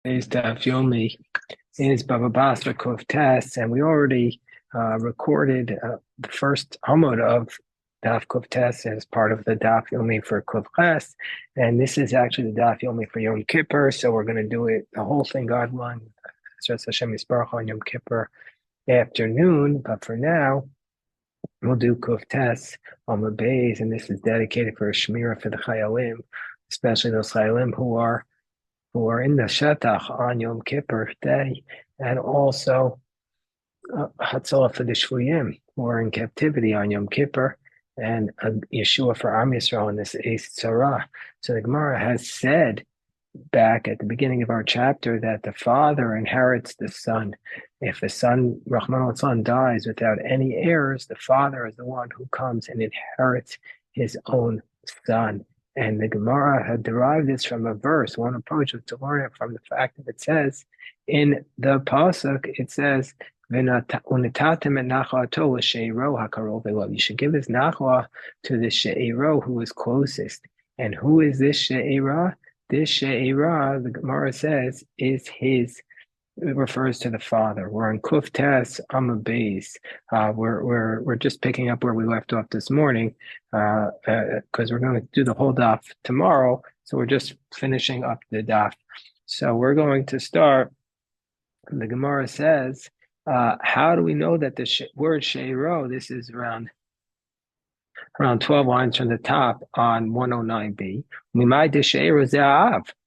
Today's daf yomi is Bava Basra Kuf Tes, and we already recorded the first Hamud of daf Kuf Tes as part of the daf yomi for Kuf Ches, and this is actually the daf yomi for Yom Kippur. So we're going to do it the whole thing, God willing, Hashem Yisbarach on Yom Kippur afternoon. But for now, we'll do Kuf Tes on the bays, and this is dedicated for a shmira for the Chayalim, especially those Chayalim who are in the Shetach on Yom Kippur day, and also Hatzalah for the Shvuyim who are in captivity on Yom Kippur, and Yeshua for Am Yisrael in this Eis Tzara. So the Gemara has said back at the beginning of our chapter that the father inherits the son. If the son, Rahman al dies without any heirs, the father is the one who comes and inherits his own son. And the Gemara had derived this from a verse. One approach was to learn it from the fact that it says in the pasuk, it says, you should give his nachla to the she'ero who is closest. And who is this she'era? This she'era, the Gemara says, is his. It refers to the father. We're in Kuf Tes Amud Beis. We're just picking up where we left off this morning because we're going to do the whole daf tomorrow. So we're just finishing up the daf. So we're going to start. The Gemara says, how do we know that the word she'ero? This is around 12 lines from the top on 109b.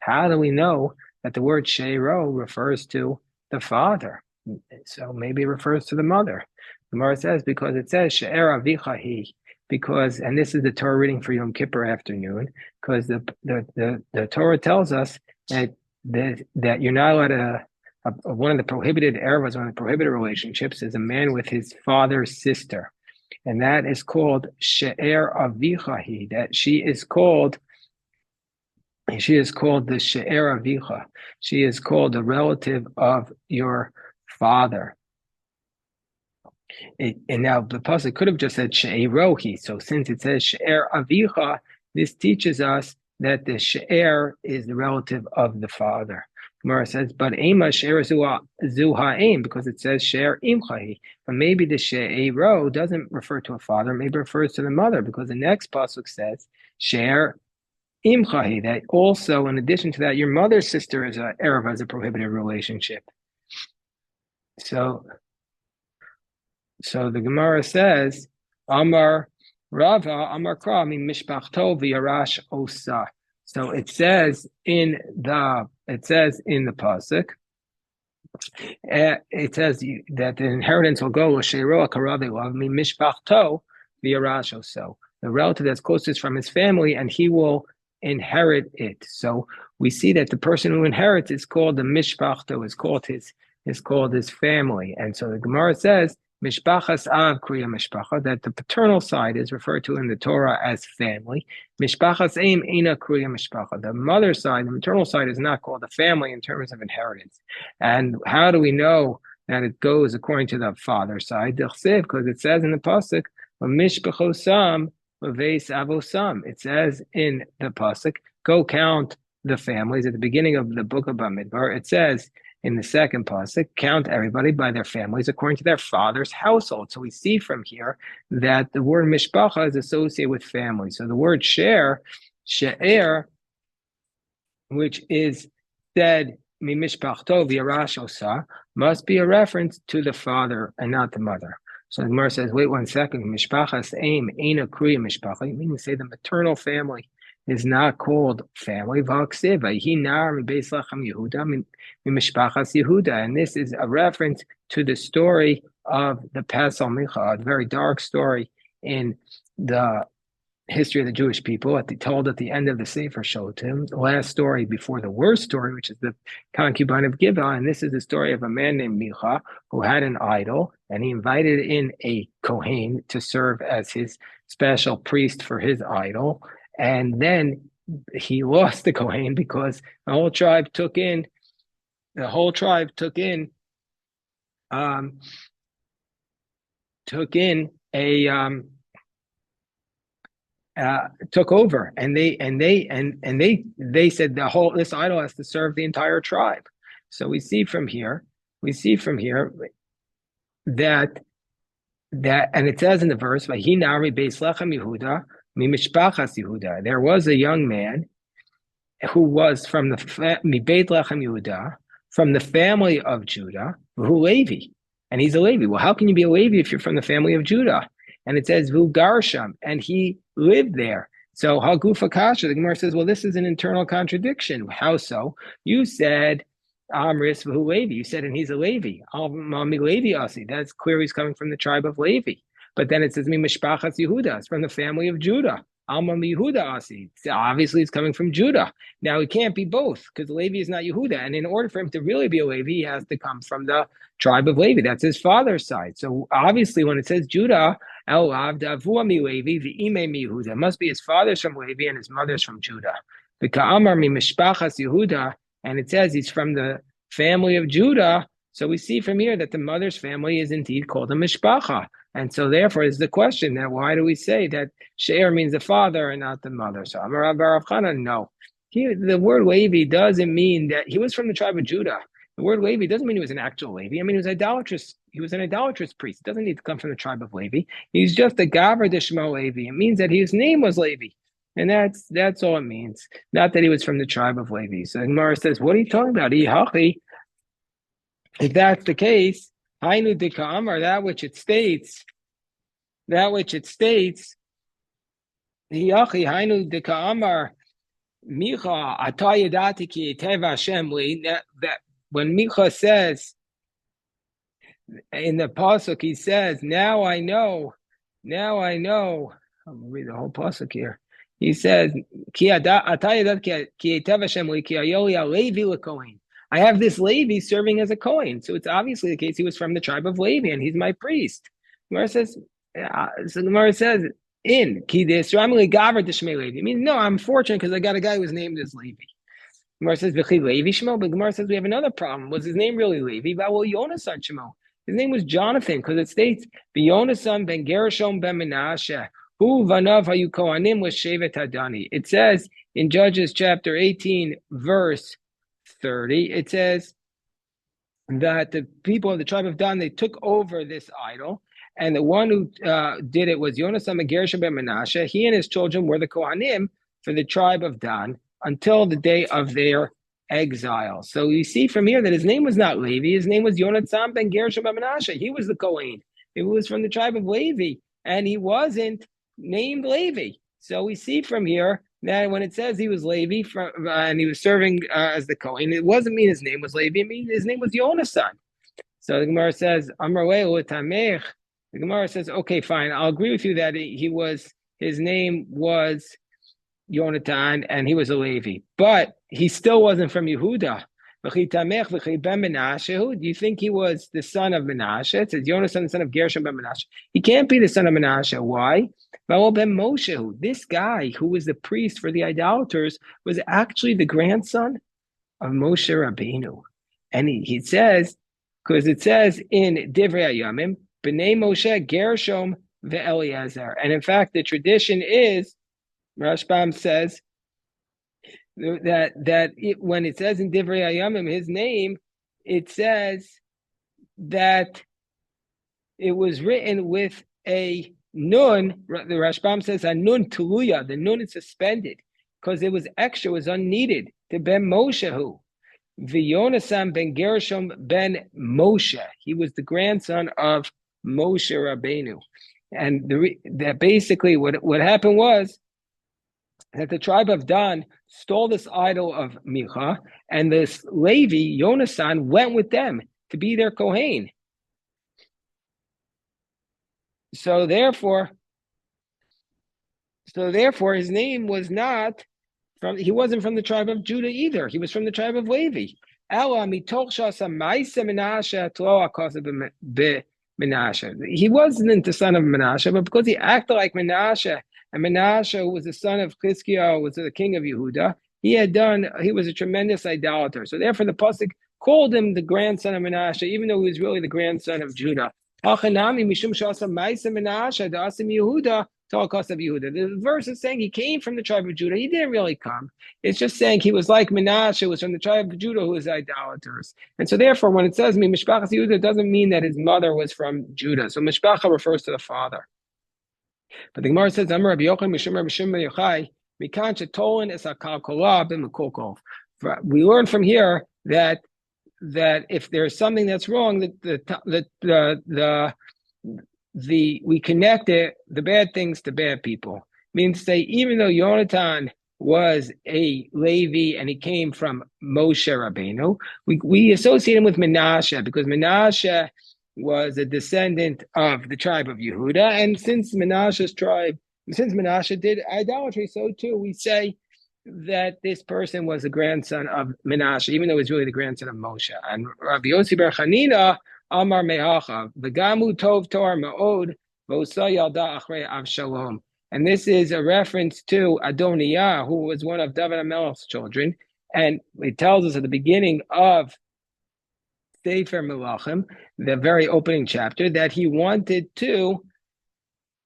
How do we know that the word she'ero refers to the father? So maybe it refers to the mother. The Gemara says because it says she'er avicha hi, because, and this is the Torah reading for Yom Kippur afternoon, because the Torah tells us that you're not allowed to. One of the prohibited ervas, one of the prohibited relationships, is a man with his father's sister, and that is called she'er avicha. That she is called the she'er avicha. She is called a relative of your father. And now the pasuk could have just said she'erohi. So since it says she'er avicha, this teaches us that the she'er is the relative of the father. Gemara says, but ema she'er zuha aim, because it says she'er imchahi. But maybe the she'ero doesn't refer to a father, maybe it refers to the mother, because the next pasuk says she'er imchahi, that also, in addition to that, your mother's sister is a erev, as a prohibited relationship. So the Gemara says, Amar Rava, Amar Kra, Mishpachto v'yarash osa. So it says in the pasuk, it says that the inheritance will go l'sheiro karavilav mishpachto v'yarash osa. The relative that's closest from his family, and he will inherit it. So we see that the person who inherits is called the mishpachto, is called his family. And so the Gemara says, Mishpachas Av Kriya Mishpacha, that the paternal side is referred to in the Torah as family. Mishpachas Aim Eina Kriya Mishpacha. The mother side, the maternal side, is not called a family in terms of inheritance. And how do we know that it goes according to the father side? Because it says in the pasuk, Mishpachosam Vaves Avosam. It says in the pasuk, go count the families. At the beginning of the book of Bamidbar, it says in the second pasuk, count everybody by their families according to their father's household. So we see from here that the word mishpacha is associated with family. So the word she'er, which is said mimishpachto v'yarash osa, must be a reference to the father and not the mother. So the Gemara says, wait 1 second. Mishpachas aim eina kriya mishpacha. You mean to say the maternal family is not called family. And this is a reference to the story of the Pesach Micha, a very dark story in the history of the Jewish people, told at the end of the Sefer Shotim, the last story before the worst story, which is the concubine of Gibeah. And this is the story of a man named Micha who had an idol, and he invited in a Kohen to serve as his special priest for his idol. And then he lost the Kohen because the whole tribe took in took over, and they said this idol has to serve the entire tribe. So we see from here that and it says in the verse, "Vahinari beis lechem Yehuda mimishpachas Yehuda." There was a young man who was from the Beit Lechem Yehuda, from the family of Judah, who Levi, and he's a Levi. Well, how can you be a Levi if you're from the family of Judah? And it says Vu Garsham, and he lived there. So Hagufa Kasha, the Gemara says, well, this is an internal contradiction. How so? You said Amris Vu Levi. You said, and he's a Levi. Mami Levi Asi. That's clear. He's coming from the tribe of Levi. But then it says Mi Mishpachas Yehuda. It's from the family of Judah. Alma Yehuda Asi. Obviously, it's coming from Judah. Now, it can't be both because Levi is not Yehuda. And in order for him to really be a Levi, he has to come from the tribe of Levi. That's his father's side. So obviously, when it says Judah, it must be his father's from Levi and his mother's from Judah. The Ka'amar mi Mishpachas Yehuda, and it says he's from the family of Judah. So we see from here that the mother's family is indeed called a Mishpacha. And so therefore is the question that why do we say that She'er means the father and not the mother? So Amar Rav Chana, no. The word Levi doesn't mean that he was from the tribe of Judah. The word Levi doesn't mean he was an actual Levi. I mean, he was idolatrous. He was an idolatrous priest. It doesn't need to come from the tribe of Levi. He's just a Gavra Dishmo Levi. It means that his name was Levi. And that's all it means. Not that he was from the tribe of Levi. So Gemara says, what are you talking about? If that's the case, Hainu Dika Amar, that which it states, Hiyachi Hainu Dika Amar, Micha Atayadati Ki Teva Hashem li, that when Micha says in the pasuk, he says, now I know. I'm gonna read the whole pasuk here. He says, Ki Atayadati Ki Teva Hashem li, Ki Ayoli Alevi LeKohen. I have this Levi serving as a Kohen. So it's obviously the case he was from the tribe of Levi and he's my priest. Gemara says, in Ki Desramli Gavra Dishmei Levi. It means, no, I'm fortunate because I got a guy who was named as Levi. Gemara says, V'chi Levi Shemo, but Gemara says we have another problem. Was his name really Levi? Well, Yonasan Shemo. His name was Jonathan because it states, Yonasan ben Gershom ben Menashe. Hu vanav hayu kohanim was Shevet Hadani. It says in Judges chapter 18, verse 30, it says that the people of the tribe of Dan, they took over this idol, and the one who did it was Yonasan ben Gershom ben Menashe. He and his children were the Kohanim for the tribe of Dan until the day of their exile. So you see from here that his name was not Levi, his name was Yonasan ben Gershom ben Menashe. He was the Kohen. He was from the tribe of Levi, and he wasn't named Levi. So we see from here that when it says he was Levi and he was serving as the Kohen, it wasn't mean his name was Levi. It means his name was Yonasan. So the Gemara says, the Gemara says, okay, fine, I'll agree with you that his name was Yonatan and he was a Levi, but he still wasn't from Yehuda. Do you think he was the son of Menashe? It says Yonasan, the son of Gershom ben Menashe. He can't be the son of Menashe. Why? This guy who was the priest for the idolaters was actually the grandson of Moshe Rabbeinu. And he says, because it says in Divrei Hayamim, B'nai Moshe Gershom ve'Eliezer. And in fact, the tradition is, Rashbam says, when it says in Divrei Hayamim his name, it says that it was written with a nun. The Rashbam says a nun tuluya. The nun is suspended because it was extra, it was unneeded. To ben Moshehu, V'Yonasan ben Gershom ben Moshe. He was the grandson of Moshe Rabbeinu, and that basically what happened was that the tribe of Dan stole this idol of Micha, and this Levi, Yonasan, went with them to be their Kohen. So therefore, his name was not he wasn't from the tribe of Judah either. He was from the tribe of Levi. He wasn't the son of Menashe, but because he acted like Menashe, and Menashe, who was the son of Chizkiah, was the king of Yehuda, he was a tremendous idolater. So therefore the pasuk called him the grandson of Menashe, even though he was really the grandson of Judah. Tolkos of Yehuda. The verse is saying he came from the tribe of Judah. He didn't really come. It's just saying he was like Menashe, was from the tribe of Judah, who was idolaters. And so therefore, when it says me Mishpachas Yehuda, it doesn't mean that his mother was from Judah. So Mishpacha refers to the father. But the Gemara says, Amar Rabbi Yochanan Mishum Rabbi Shimon Yochai, Mikan Shetolin is Akal Kolab and Mekulkov. We learn from here that if there's something that's wrong, we connect the bad things to bad people. Means to say, even though Yonatan was a Levi and he came from Moshe Rabbeinu, we associate him with Menashe because Menashe was a descendant of the tribe of Yehuda, and since Menashe did idolatry, so too we say that this person was a grandson of Menashe, even though he's really the grandson of Moshe. And Rabbi Yossi Bar Chanina Amar Mehacha V'gamu Tov Tor Ma'od V'osa Yalda Achrei Avshalom. And this is a reference to Adoniah, who was one of David HaMelech's children. And it tells us at the beginning of Sefer Melachim, the very opening chapter, that he wanted to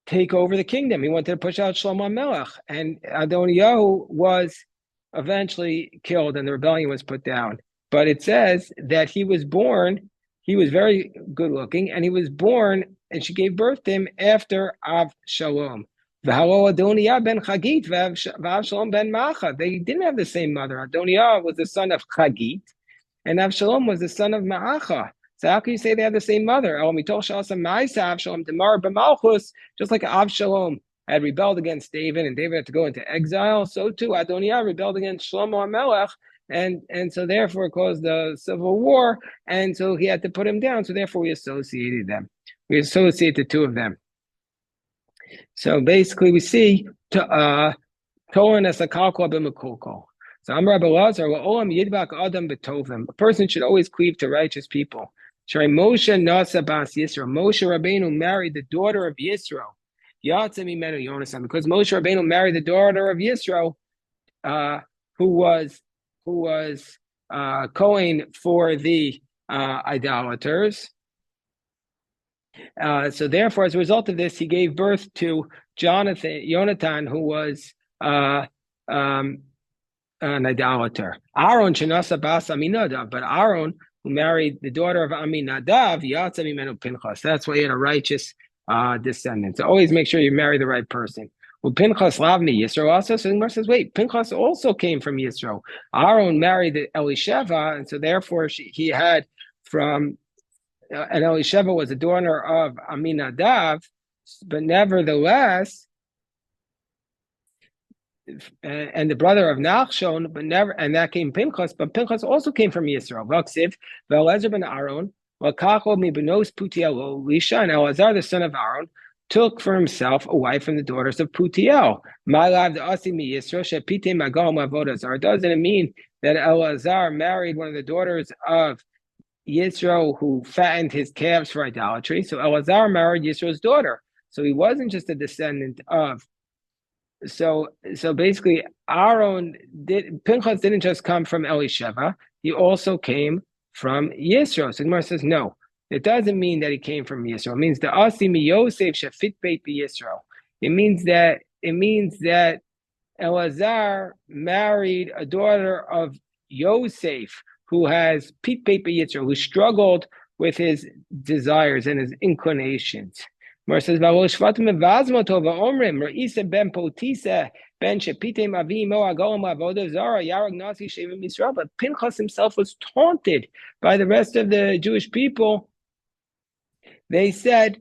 take over the kingdom. He wanted to push out Shlomo Melech. And Adoniyahu was eventually killed and the rebellion was put down. But it says that he was born, he was very good looking, and he was born, and she gave birth to him after Avshalom. Adoniah ben Chagit Avshalom ben Macha. They didn't have the same mother. Adoniah was the son of Chagit, and Avshalom was the son of Ma'acha. So how can you say they have the same mother? Just like Avshalom had rebelled against David, and David had to go into exile, so too Adoniah rebelled against Shlomo HaMelech, and so therefore it caused the civil war, and so he had to put him down. So therefore we associated them. We associate the two of them. So basically we see Tolan as a kalkol b'mekulkol. So Amar Rabbi Lazar, Olam yidbak adam betovim. A person should always cleave to righteous people. Shari Moshe nasa bas Yisro. Moshe Rabbeinu married the daughter of Yisro. Yatsa mimenu Yonasan. Because Moshe Rabbeinu married the daughter of Yisro, who was Kohen for the idolaters. So therefore, as a result of this, he gave birth to Yonatan, who was an idolater. Aaron shenasa bas Aminadav, but Aaron, who married the daughter of Aminadav, yatsa mimenu Pinchas. That's why he had a righteous descendant. So always make sure you marry the right person. Well, Pinchas lavmi Yisro also. So the Gemara says, wait, Pinchas also came from Yisro. Aaron married Elisheva, and so therefore he had from, and Elisheva was the daughter of Aminadav, but nevertheless, and the brother of Nachshon, but never, and that came Pinchas, but Pinchas also came from Yisro. Vaksiv, Ve'elezer ben Aaron, Vakachol mi benos Putiel, Elisha, and Elazar, the son of Aaron, took for himself a wife from the daughters of Putiel. Doesn't it mean that Elazar married one of the daughters of Yisro who fattened his calves for idolatry? So Elazar married Yisro's daughter. So he wasn't just a descendant of. So basically, Pinchas didn't just come from Elisheva, he also came from Yisro. So Gemara says, no, it doesn't mean that he came from Yisro. It means the Asi mi Yosef shefit beit Yisro. It means that Elazar married a daughter of Yosef who has pit beit Yisro, who struggled with his desires and his inclinations. Mar says, but Pinchas himself was taunted by the rest of the Jewish people. They said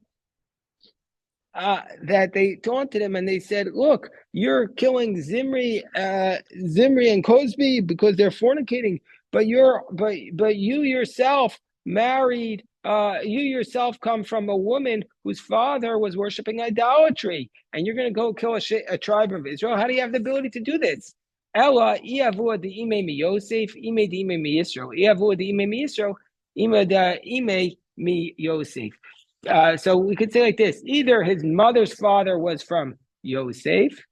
that they taunted him and they said, look, you're killing Zimri and Cosby because they're fornicating, but you yourself married, you yourself come from a woman whose father was worshiping idolatry, and you're going to go kill a tribe of Israel. How do you have the ability to do this? Ella iavua de ime mi Yosef, ime de ime mi Yisro, iavua de ime mi Yisro, ime de ime mi Yosef. So we could say like this: either his mother's father was from Yosef,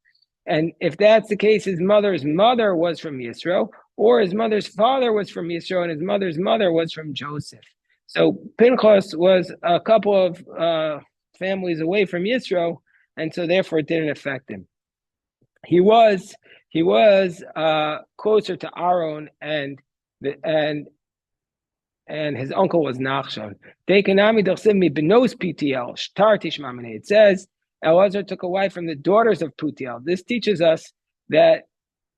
and if that's the case, his mother's mother was from Yisro, or his mother's father was from Yisro, and his mother's mother was from Joseph. So Pinchas was a couple of families away from Yisro, and so therefore it didn't affect him. He was closer to Aaron, and his uncle was Nachshon. It says Elazar took a wife from the daughters of Putiel. This teaches us that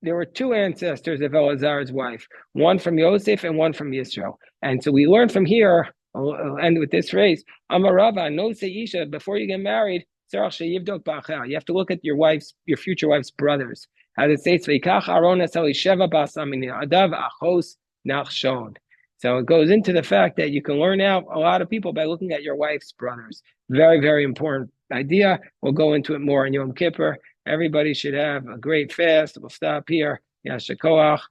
there were two ancestors of Elazar's wife, one from Yosef and one from Yisrael. And so we learn from here, I'll end with this phrase, Amarava, no Isha, before you get married, you have to look at your future wife's brothers. As it states, so it goes into the fact that you can learn out a lot of people by looking at your wife's brothers. Very, very important idea. We'll go into it more in Yom Kippur. Everybody should have a great fast. We'll stop here. Yasher koach.